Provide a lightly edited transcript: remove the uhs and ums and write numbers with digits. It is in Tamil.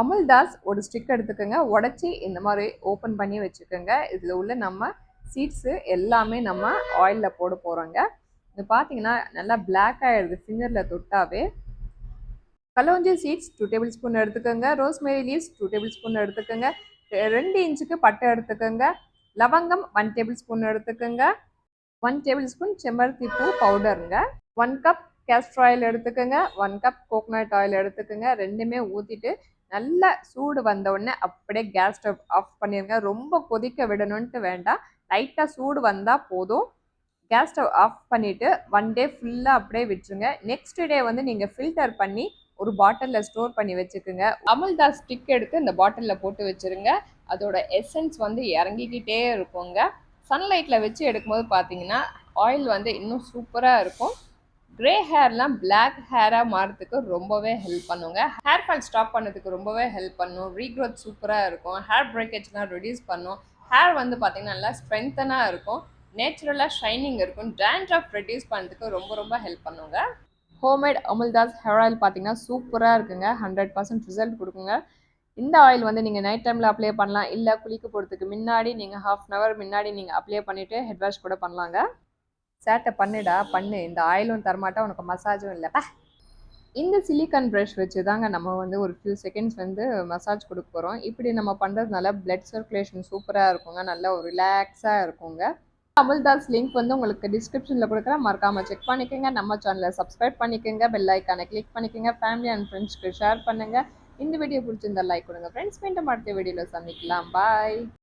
அமுல்தாஸ் ஒரு ஸ்டிக் எடுத்துக்கோங்க, உடச்சி இந்த மாதிரி ஓப்பன் பண்ணி வச்சுக்கோங்க. இதில் உள்ள நம்ம சீட்ஸு எல்லாமே நம்ம ஆயிலில் போட போகிறோங்க. இது பார்த்தீங்கன்னா நல்லா பிளாக் ஆகிடுது ஃபிங்கரில் தொட்டாவே. கலோஞ்சி சீட்ஸ் 2 டேபிள் ஸ்பூன் எடுத்துக்கோங்க. ரோஸ்மேரி லீவ்ஸ் 2 டேபிள் ஸ்பூன் எடுத்துக்கோங்க. 2 இன்ச்சுக்கு பட்டை எடுத்துக்கோங்க. லவங்கம் 1 டேபிள் ஸ்பூன் எடுத்துக்கோங்க. 1 டேபிள் ஸ்பூன் செம்பருத்தி பூ பவுடருங்க. 1 கப் கேஸ்டர் ஆயில் எடுத்துக்கோங்க. 1 கப் கோகோனட் ஆயில் எடுத்துக்கோங்க. ரெண்டுமே ஊற்றிட்டு நல்லா சூடு வந்த உடனே அப்படியே கேஸ் ஸ்டவ் ஆஃப் பண்ணிடுங்க. ரொம்ப கொதிக்க விடணுன்ட்டு வேண்டாம், லைட்டாக சூடு வந்தால் போதும். கேஸ் ஸ்டவ் ஆஃப் பண்ணிவிட்டு 1 டே ஃபுல்லாக அப்படியே விட்டுருங்க. நெக்ஸ்ட் டே வந்து நீங்கள் ஃபில்டர் பண்ணி ஒரு பாட்டிலில் ஸ்டோர் பண்ணி வச்சுக்கோங்க. அமுல்தாஸ் ஸ்டிக் எடுத்து இந்த பாட்டிலில் போட்டு வச்சுருங்க. அதோட எசன்ஸ் வந்து இறங்கிக்கிட்டே இருக்குங்க. சன்லைட்டில் வச்சு எடுக்கும்போது பார்த்தீங்கன்னா ஆயில் வந்து இன்னும் சூப்பராக இருக்கும். கிரே ஹேர்லாம் பிளாக் ஹேராக மாறதுக்கு ரொம்பவே ஹெல்ப் பண்ணுங்க. ஹேர் ஃபால் ஸ்டாப் பண்ணதுக்கு ரொம்பவே ஹெல்ப் பண்ணும். ரீக்ரோத் சூப்பராக இருக்கும். ஹேர் பிரேக்கேஜ்லாம் ரெடியூஸ் பண்ணும். ஹேர் வந்து பார்த்தீங்கன்னா நல்லா ஸ்ட்ரென்த்தனாக இருக்கும். நேச்சுரலாக ஷைனிங் இருக்கும். டேண்ட்ரஃப் ரெடியூஸ் பண்ணுறதுக்கு ரொம்ப ரொம்ப ஹெல்ப் பண்ணுங்க. ஹோம்மேட் அமுல்தாஸ் ஹேர் ஆயில் பார்த்தீங்கன்னா சூப்பராக இருக்குங்க. 100% ரிசல்ட் கொடுக்குங்க. இந்த ஆயில் வந்து நீங்கள் நைட் டைமில் அப்ளை பண்ணலாம், இல்லை குளிக்க போகிறதுக்கு முன்னாடி நீங்கள் 1/2 hour முன்னாடி நீங்கள் அப்ளை பண்ணிவிட்டு ஹெட் வாஷ் கூட பண்ணலாங்க. சேட்டை பண்ணுடா பண்ணு, இந்த ஆயிலும் தரமாட்டா உனக்கு மசாஜும் இல்லைப்பா. இந்த சிலிக்கான் ப்ரஷ் வச்சு தாங்க நம்ம வந்து ஒரு ஃபியூ செகண்ட்ஸ் வந்து மசாஜ் கொடுக்க போகிறோம். இப்படி நம்ம பண்ணுறதுனால பிளட் சர்க்குலேஷன் சூப்பராக இருக்குங்க. நல்லா ஒரு ரிலாக்ஸாக இருக்குங்க. அமுல்தாஸ் லிங்க் வந்து உங்களுக்கு டிஸ்கிரிப்ஷனில் கொடுக்குறேன், மறக்காமல் செக் பண்ணிக்கோங்க. நம்ம சேனலை சப்ஸ்கிரைப் பண்ணிக்கோங்க, பெல் ஐக்கானை கிளிக் பண்ணிக்கோங்க, ஃபேமிலி அண்ட் ஃப்ரெண்ட்ஸ்க்கு ஷேர் பண்ணுங்கள். இந்த வீடியோ பிடிச்சிருந்தா லைக் கொடுங்க ஃப்ரெண்ட்ஸ். மீண்டும் அடுத்த வீடியோவில் சந்திக்கலாம். பாய்.